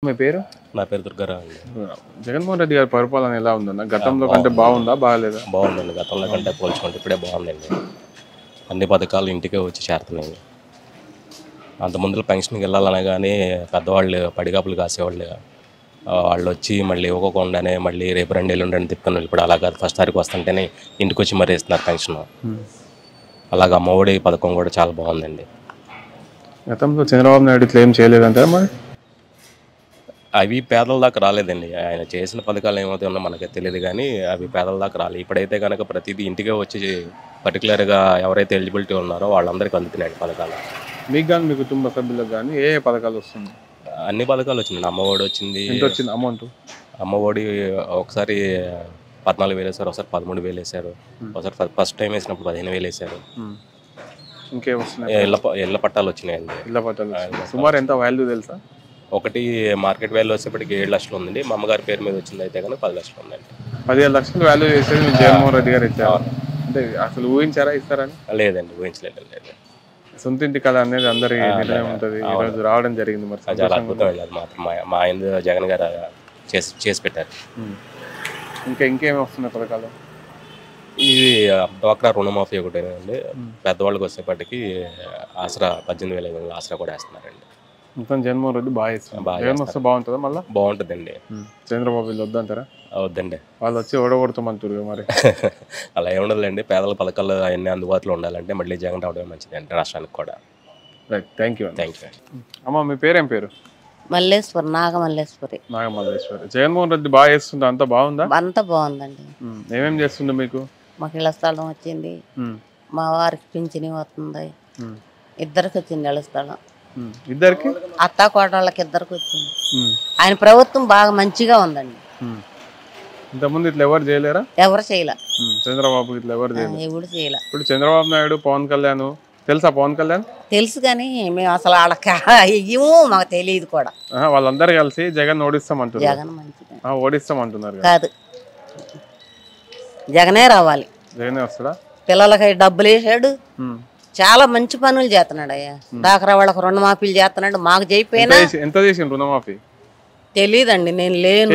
మీ పేరు? నా పేరు దుర్గారావు అండి. జగన్మోహన్ రెడ్డి గారి పరిపాలన ఎలా ఉందన్న? గతంలో కంటే బాగుందా బాగాలేదా? బాగుందండి. గతంలో కంటే పోల్చుకుంటే ఇప్పుడే బాగుందండి. అన్ని పథకాలు ఇంటికే వచ్చి చేరుతున్నాయి. అంత ముందులో పెన్షన్కి వెళ్ళాలనే కానీ పెద్దవాళ్ళు పడిగాపులు కాసేవాళ్ళు, వాళ్ళు వచ్చి మళ్ళీ ఇవ్వకుండానే మళ్ళీ రేపు 2 ఎల్లుండి అని తిప్పుతున్నారు. ఇప్పుడు అలా కాదు, ఫస్ట్ తారీఖు వస్తుంటేనే ఇంటికి వచ్చి మరీ ఇస్తున్నారు పెన్షన్. అలాగే అమ్మఒడి పథకం కూడా చాలా బాగుందండి. గతంలో చంద్రబాబు నాయుడు ఇట్లా ఏం చేయలేదంటారా మరి? అవి పేదల దాకా రాలేదండి. ఆయన చేసిన పథకాలు ఏమవుతాయో మనకి తెలియదు, కానీ అవి పేదల దాకా రాలేదు. ఇప్పుడైతే కనుక ప్రతిదీ ఇంటికే వచ్చి పర్టికులర్గా ఎవరైతే ఎలిజిబిలిటీ ఉన్నారో వాళ్ళందరికీ అందుతున్నాయి పథకాలు. మీకు కానీ మీ కుటుంబ సభ్యులకు కానీ ఏ పథకాలు వస్తుంది? అన్ని పథకాలు వచ్చింది. అమ్మఒడి వచ్చింది. ఎంత వచ్చింది అమౌంట్? అమ్మఒడి ఒకసారి 14,000 వేసారు, ఒకసారి 13,000 వేసారు, ఒకసారి ఫస్ట్ టైం వేసినప్పుడు 15,000 వేసారు. ఇంకేం వస్తున్నాయి? ఇళ్ళ పట్టాలు వచ్చినాయండి. ఇళ్ళ పట్టాలు సుమారు ఎంత వాల్యూ తెలుసా? ఒకటి మార్కెట్ వాల్యూ వచ్చేప్పటికి 7 లక్షలు ఉందండి. మా అమ్మగారి పేరు మీద వచ్చింది అయితే కనుక 10 లక్షలు ఉందండి. 15 లక్షలు వాల్యూ చేసేది మీకు జగన్మోహన్ రెడ్డి గారు ఇచ్చారు అంటే అసలు ఊహించారా ఇస్తారని? లేదండి, ఊహించలేదు. లేదు, సొంత ఇంటి కళ అనేది అందరి నిర్ణయం ఉంటుంది. ఈరోజు రావడం జరిగింది. మరి చాలా అద్భుతం వెళ్ళాలి మాత్రం. మా ఆయన జగన్ గారు చేసి పెట్టారు. ఇంకేమి వస్తున్నాయి పథకాలు? ఇది డ్వాక్రా రుణమాఫీ ఒకటేనండి. పెద్దవాళ్ళకి వచ్చేప్పటికి ఆసరా 18,500 ఆసరా కూడా వేస్తున్నారండి. మొత్తం జగన్మోహన్ రెడ్డి బాగా ఇస్తున్నారు. జగన్ వస్తే బాగుంటుందా? మళ్ళీ బాగుంటుందండి. చంద్రబాబు వీళ్ళు వద్దంటారా? వద్దండి, వాళ్ళు వచ్చి ఓడగొడతామంటారు మరి. అలా ఏముండదులేండి. పేదల పథకాలు అవన్నీ అందుబాటులో ఉండాలంటే మళ్ళీ జగన్ రావడమే మంచిది అండి రాష్ట్రానికి కూడా. Right, thank you. అమ్మ మీ పేరేం పేరు? మల్లేశ్వరి, నాగమల్లేశ్వరి. నాగమల్లేశ్వరి. జగన్మోహన్ రెడ్డి బాగా చేస్తుందా? అంతా బాగుందా? అంతా బాగుందండి. ఏమేమి చేస్తుంది మీకు? మాకు ఇళ్ల స్థలం వచ్చింది, మా వారికి పింఛని వస్తుంది, ఇద్దరికి వచ్చింది ఇళ్ల స్థలం. ఇద్దరికి? అత్తా కోడళ్ళకి ఇద్దరికి వచ్చింది. ఆయన ప్రభుత్వం బాగా మంచిగా ఉందండి. ఇంతకుముందు ఇట్లా ఎవరు చేయలేరా? ఎవరు చేయలే. చంద్రబాబు ఇట్లా ఎవరు చేయలేదు. ఎవరు చేయలే. ఇప్పుడు చంద్రబాబు నాయుడు, పవన్ కళ్యాణ్ తెలుసా? పవన్ కళ్యాణ్ తెలుసు, కానీ మేము అసలు వాళ్ళకి ఇయ్యము, మాకు తెలియదు కూడా. వాళ్ళందరూ కలిసి జగన్ ఓడిస్తామంటున్నారు. జగన్ మంచిగా ఓడిస్తామంటున్నారు కాదు, జగనే రావాలి. జగనే వస్తాడా? పిల్లలకి డబ్బులు వేసాడు, చాలా మంచి పనులు చేస్తున్నాడు. అయ్యా డాక్రా వాళ్ళకి రుణమాఫీలు చేస్తున్నాడు. మాకు చేయిపోయినా ఎంత చేసిండు రుణమాఫీ? తెలీదండి, నేను లేను.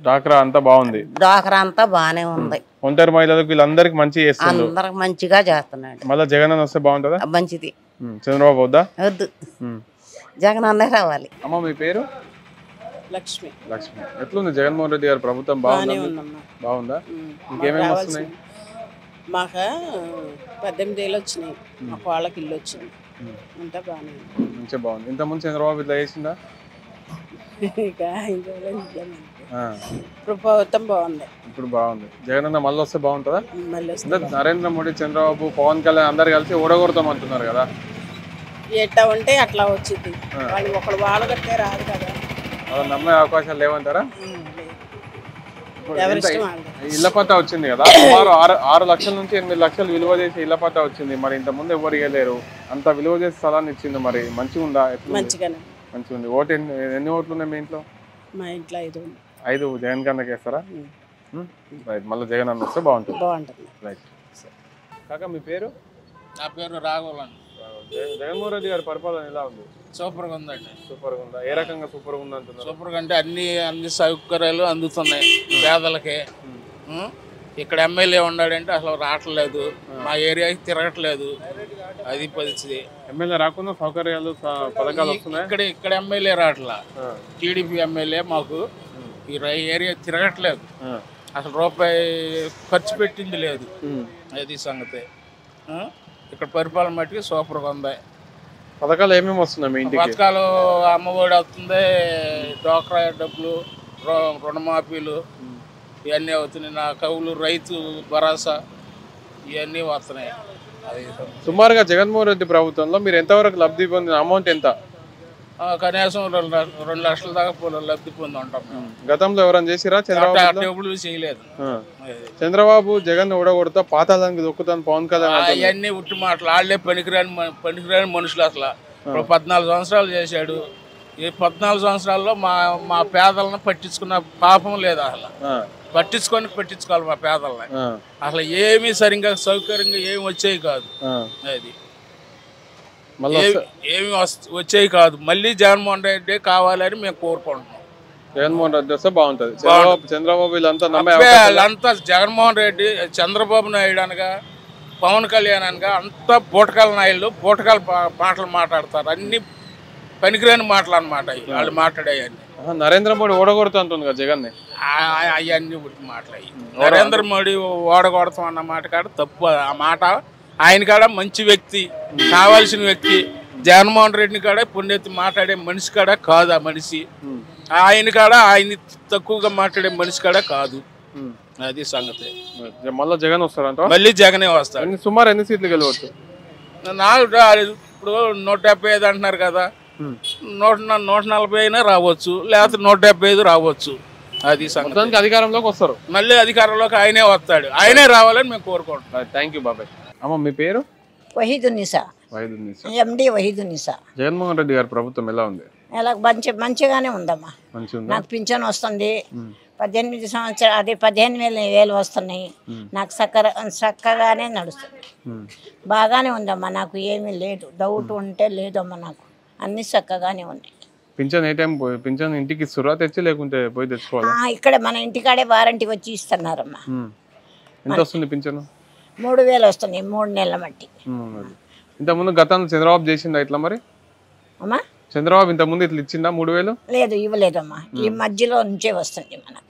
డాక్రా అంతా బాగుంది. డాక్రా అంతా బానే ఉంది. ఒంటరి మహిళలకు వీళ్ళందరికి మంచి చేస్తున్నాడు. అందరికి మంచిగా చేస్తున్నాడు. మళ్ళీ జగన్ అన్న వస్తే బాగుంటుందా? మంచిది. చంద్రబాబు వద్దా? వద్దు, జగన్ అన్నే రావాలి. అమ్మ మీ పేరు? లక్ష్మి. లక్ష్మి. ఎట్లుంది జగన్మోహన్ రెడ్డి గారి ప్రభుత్వం? బాగుందా? ఇంకేమేమి వస్తున్నాయి? మాకు 18 ఏళ్ళు వచ్చినాయి, మాకు వాళ్ళకి ఇల్లు వచ్చింది, అంతా బాగానే మంచిగా బాగుంది. ఇంతకుముందు చంద్రబాబు ఇట్లా చేసిందా? ఇప్పుడు ప్రభుత్వం బాగుంది. ఇప్పుడు బాగుంది. జగన్ అన్న మళ్ళీ వస్తే బాగుంటుందా? మళ్ళీ నరేంద్ర మోడీ, చంద్రబాబు, పవన్ కళ్యాణ్ అందరు కలిసి ఓడగొడతాం అంటున్నారు కదా. ఎట్లా ఉంటే అట్లా వచ్చింది. వాళ్ళు ఒకళ్ళు వాళ్ళ కట్టే రాదు కదా, అలా నమ్మే అవకాశాలు లేవంటారా? ఇళ్ల పట్టా వచ్చింది కదా, సుమారు 6 లక్షల నుంచి 8 లక్షలు విలువ చేసి ఇళ్ల పట్టా వచ్చింది. మరి ఇంత ముందు ఎవరు ఇవ్వలేరు, అంత విలువ చేసి స్థలాన్ని ఇచ్చింది. మరి మంచిగా ఉందా? మంచిగానే మంచిగా ఉంది. ఓటు ఎన్ని ఓట్లు ఉన్నాయి మీ ఇంట్లో? మా ఇంట్లో 5 జగన్ కన్నకి వేస్తారా? రైట్, మళ్ళీ జగన్ అన్న వస్తే బాగుంటుంది. రైట్. కాకా మీ పేరు? నా పేరు రాఘవన్. జగన్మోహన్ రెడ్డి గారి పరిపాలన ఎలా ఉంది? సూపర్గా ఉందండి. సూపర్గా ఉందా? ఏ రకంగా సూపర్గా ఉంది అంటున్నారు? సూపర్గా అంటే అన్ని సౌకర్యాలు అందుతున్నాయి పేదలకి. ఇక్కడ ఎమ్మెల్యే ఉన్నాడంటే అసలు రావట్లేదు, మా ఏరియాకి తిరగట్లేదు, అది పరిస్థితి. ఎమ్మెల్యే రాకుండా సౌకర్యాలు పథకాలు వస్తున్నాయి. ఇక్కడ ఎమ్మెల్యే రావట్లా, టీడీపీ ఎమ్మెల్యే మాకు ఈ ఏరియా తిరగట్లేదు, అసలు రూపాయి ఖర్చు పెట్టింది లేదు. అది సంగతి. ఇక్కడ పరిపాలన మట్టికి సూపర్గా ఉంది. పథకాలు ఏమేమి వస్తున్నాయి మీ ఇంటికి? పథకాలు అమ్మఒడి వస్తుంది, డ్వాక్రా డబ్బులు, రుణమాఫీలు ఇవన్నీ అవుతున్నాయి. నా కవులు, రైతు భరోసా ఇవన్నీ వస్తున్నాయి. సుమారుగా జగన్మోహన్ రెడ్డి ప్రభుత్వంలో మీరు ఎంతవరకు లబ్ధి పొందిన అమౌంట్ ఎంత? కనీసం 2 లక్షల దాకా లబ్ధి పొంది ఉంటాం. గతంలో ఎవరైనా చేసిరా? చంద్రబాబు చేయలేదు. చంద్రబాబు జగన్ ఓడగొడతా పాతాళానికి దొక్కుతాను పవన్ కళ్యాణ్ అవన్నీ ఉట్టి మాటలు. వాళ్ళే పనికిరాని మనుషులు. అసలు 14 సంవత్సరాలు చేశాడు. ఈ 14 సంవత్సరాల్లో మా పేదలను పట్టించుకున్న పాపం లేదు. అసలు పట్టించుకోవాలి మా పేదలని. అసలు ఏమీ సరిగ్గా సౌకర్యంగా ఏమి వచ్చేవి కాదు. అది మళ్ళీ ఏమి వచ్చేవి కాదు. మళ్ళీ జగన్మోహన్ రెడ్డి కావాలని మేము కోరుకుంటున్నాం. జగన్మోహన్ రెడ్డి వస్తే బాగుంటది. చంద్రబాబు వీళ్ళంతా నమ్మే వాళ్ళంతా జగన్మోహన్ రెడ్డి, చంద్రబాబు నాయుడు అనగా, పవన్ కళ్యాణ్ అనగా అంతా బూటకాల నాయుళ్ళు బూటకాల మాటలు మాట్లాడతారు. అన్ని పనికిరాని మాటలు అన్నమాట వాళ్ళు మాట్లాడేవన్నీ. నరేంద్ర మోడీ ఓడగొడతా అంటుంది కదా జగన్ అవన్నీ మాట్లాడి నరేంద్ర మోడీ ఓడగొడతాం అన్న మాట కాడ తప్పు. ఆ మాట ఆయన కాడ మంచి వ్యక్తి, కావాల్సిన వ్యక్తి. జగన్మోహన్ రెడ్డిని కాడ పుణ్యతి మాట్లాడే మనిషి కాడ కాదు ఆ మనిషి. ఆయన కాడ ఆయన తక్కువగా మాట్లాడే మనిషి కాడ కాదు. అది సంగతి. మళ్ళీ జగన్ వస్తారంట. మళ్ళీ జగనే వస్తాడు. సుమారు ఎన్ని సీట్లు గెలవచ్చు? నాకు ఇప్పుడు 175 అంటున్నారు కదా, 140 అయినా రావచ్చు, లేకపోతే 175 రావచ్చు. అది సంగతి. అధికారంలోకి వస్తారు. మళ్ళీ అధికారంలోకి ఆయనే వస్తాడు. ఆయనే రావాలని మేము కోరుకుంటున్నాం. థ్యాంక్ యూ బాబాయ్. అమ్మ మీ పేరు? వహీదున్నిసా. ఎండి వహీదున్నిసా. జగన్మోహన్ రెడ్డి గారి ప్రభుత్వం ఎలా ఉంది? ఎలా మంచిగానే ఉందమ్మా. నాకు పింఛన్ వస్తుంది. 18 సంవత్సరాలు అది 15,000 వస్తున్నాయి. నాకు చక్కగానే నడుస్తుంది. బాగానే ఉందమ్మా. నాకు ఏమీ లేదు, డౌట్ ఉంటే లేదమ్మా. నాకు అన్ని చక్కగానే ఉన్నాయి. పింఛన్ ఏ టైం పింఛన్ ఇంటికి ఇస్తురా తెచ్చి లేకుంటే పోయి తెచ్చుకోవాలా? ఇక్కడ మన ఇంటికాడే వారంటీ వచ్చి ఇస్తున్నారమ్మా. ఎంత వస్తుంది పింఛను? 3,000 వస్తుంది 3 నెలల మట్టి. ఇంతకుముందు గతంలో చంద్రబాబు చేసిందా ఇట్లా? మరి అమ్మా చంద్రబాబు ఇంతకుముందు ఇట్లా ఇచ్చిందా 3,000? లేదు, ఇవ్వలేదమ్మా. ఈ మధ్యలో నుంచే వస్తుంది మనకి.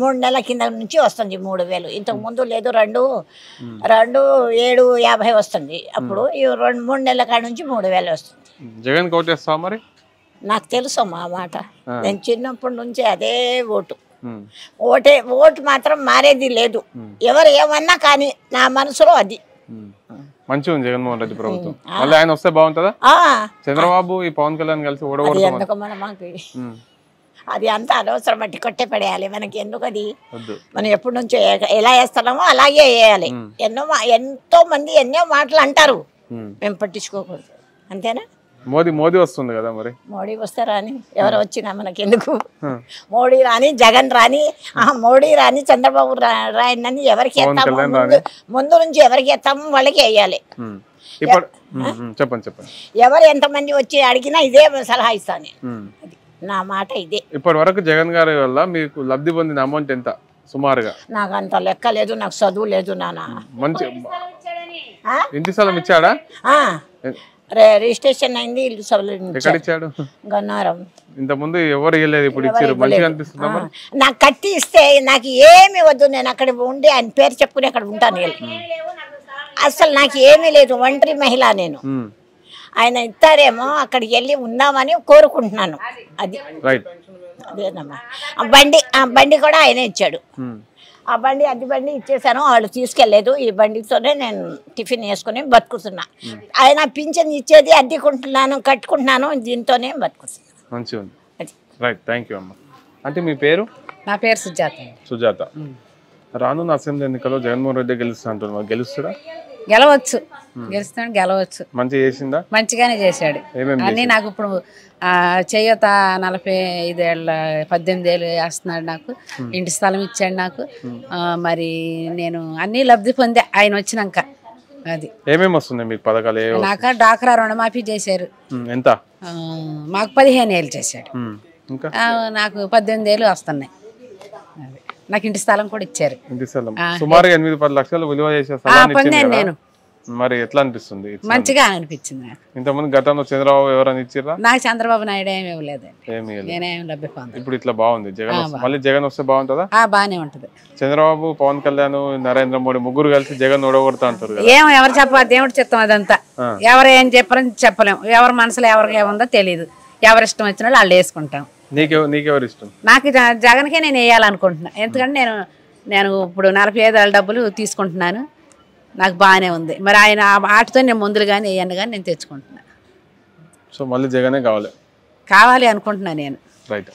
3 నెలల కింద నుంచి వస్తుంది 3,000. ఇంతకు ముందు లేదు, 2,750 వస్తుంది. అప్పుడు ఈ 2-3 నెలల కాడ నుంచి 3,000 వస్తుంది. జగన్ కోటేస్తావా మరి? నాకు తెలుసమ్మా ఆ మాట. నేను చిన్నప్పటి నుంచి అదే ఓటు. ఓటు మాత్రం మారేది లేదు. ఎవరు ఏమన్నా కానీ నా మనసులో అది. మంచిగా ఉంది జగన్మోహన్ రెడ్డి ప్రభుత్వం. మళ్ళీ ఆయన వస్తే బాగుంటుందా? చంద్రబాబు ఈ పవన్ కళ్యాణ్ కలిసి ఓడగొడతాం. అది అంతా అనవసరం, బట్టి కొట్టే పడేయాలి. మనకి ఎందుకు అది? మనం ఎప్పటి నుంచో ఎలా వేస్తున్నామో అలాగే వేయాలి. ఎంతో మంది ఎన్నో మాటలు అంటారు, మేము పట్టించుకోకూడదు. అంతేనా? మోదీ వస్తుంది కదా మరి. మోడీ వస్తే రాని, ఎవరు వచ్చినా మనకి ఎందుకు? మోడీ రాని, జగన్ రాని, మోడీ రాని, చంద్రబాబు రాయని ఎవరికి వేస్తాము? ముందు నుంచి ఎవరికి వేస్తాము వాళ్ళకి వేయాలి. చెప్పండి. ఎవరు ఎంతమంది వచ్చి అడిగినా ఇదే సలహా ఇస్తాను. నా మాట ఇదే. ఇప్పటి వరకు జగన్ గారి వల్ల మీకు లబ్ధి పొందిన అమౌంట్ ఎంత సుమారుగా? నాకు అంత లెక్క లేదు, నాకు చదువు లేదు నాన్న. మంచి ఇంటి స్థలం ఇచ్చాడా? రిజిస్ట్రేషన్ అయింది. ఇల్లు ఎక్కడ ఇచ్చాడు? గన్నారం. ఇంత ముందు ఎవరు ఇవ్వలేదు, ఇప్పుడు ఇచ్చారు. మంచిగా అనిపిస్తుందా? నాకు కట్టి ఇస్తే నాకు ఏమి వద్దు, నేను అక్కడ ఉండి ఆయన పేరు చెప్పుకుని అక్కడ ఉంటాను. అసలు నాకు ఏమీ లేదు, ఒంటరి మహిళ నేను. ఆయన ఇస్తారేమో అక్కడికి వెళ్ళి ఉందామని కోరుకుంటున్నాను. అది అదేనమ్మా. ఆ బండి కూడా ఆయనే ఇచ్చాడు. ఆ బండి అద్దె బండి ఇచ్చేసాను, వాళ్ళు తీసుకెళ్లేదు. ఈ బండితోనే నేను టిఫిన్ వేసుకుని బతుకుతున్నా. ఆయన పింఛన్ ఇచ్చేది అద్దెకుంటున్నాను, కట్టుకుంటున్నాను, దీంతోనే బతుకుతున్నాను. మంచిగా ఉంది. రైట్, థ్యాంక్ యూ అమ్మ. అంటే మీ పేరు? నా పేరు సుజాత. సుజాత. రానున్న అసెంబ్లీ ఎన్నికల్లో జగన్మోహన్ రెడ్డి గెలుస్తా అంటున్నారు, గెలుస్తాడా? గెలవచ్చు, గెలవచ్చు. మంచిగా చేసిందా? మంచిగానే చేశాడు అన్నీ. నాకు ఇప్పుడు చేయూత 45 ఏళ్ళ 18 ఏళ్ళు వేస్తున్నాడు. నాకు ఇంటి స్థలం ఇచ్చాడు నాకు. మరి నేను అన్నీ లబ్ధి పొందే ఆయన వచ్చినాక. అది ఏమేమి వస్తున్నాయి మీకు పథకాలు? నాకు డాక్రా రుణమాఫీ చేశారు. ఎంత? మాకు 15 ఏళ్ళు చేశాడు. నాకు 18 ఏళ్ళు వస్తున్నాయి. నాకు ఇంటి స్థలం కూడా ఇచ్చారు. ఇంటి స్థలం సుమారుగా 8-10 లక్షలు విలువ చేసే నేను. మరి ఎట్లా అనిపిస్తుంది? మంచిగా అనిపించింది నాకు. ఇంతకుముందు గతంలో చంద్రబాబు ఎవరైనా ఇచ్చిరా? నాకు చంద్రబాబు నాయుడు ఏమి ఇవ్వలేదు, నేనేం లబ్ధి పొందాను. ఇప్పుడు ఇట్లా బాగుంది. మళ్ళీ జగన్ వస్తే బాగుంటుందా? బాగానే ఉంటది. చంద్రబాబు, పవన్ కళ్యాణ్, నరేంద్ర మోడీ ముగ్గురు కలిసి జగన్ ఓడగొడతా అంటారు. ఎవరు చెప్పాలి? దేవుడు చెప్తాం అదంతా. ఎవరు ఏం చెప్పారని చెప్పలేము. ఎవరి మనసులో ఎవరికి ఏముందో తెలియదు. ఎవరి ఇష్టం వచ్చిన వాళ్ళు వేసుకుంటాం. నీకెవరు ఇష్టం? నాకు జగన్కే నేను వేయాలనుకుంటున్నా. ఎందుకంటే నేను ఇప్పుడు 45 ఏళ్ళ డబ్బులు తీసుకుంటున్నాను. నాకు బాగానే ఉంది. మరి ఆయన ఆటతో నేను ముందులు కానీ వేయను కానీ నేను తెచ్చుకుంటున్నా. సో మళ్ళీ జగనే కావాలి అనుకుంటున్నా నేను. రైట్.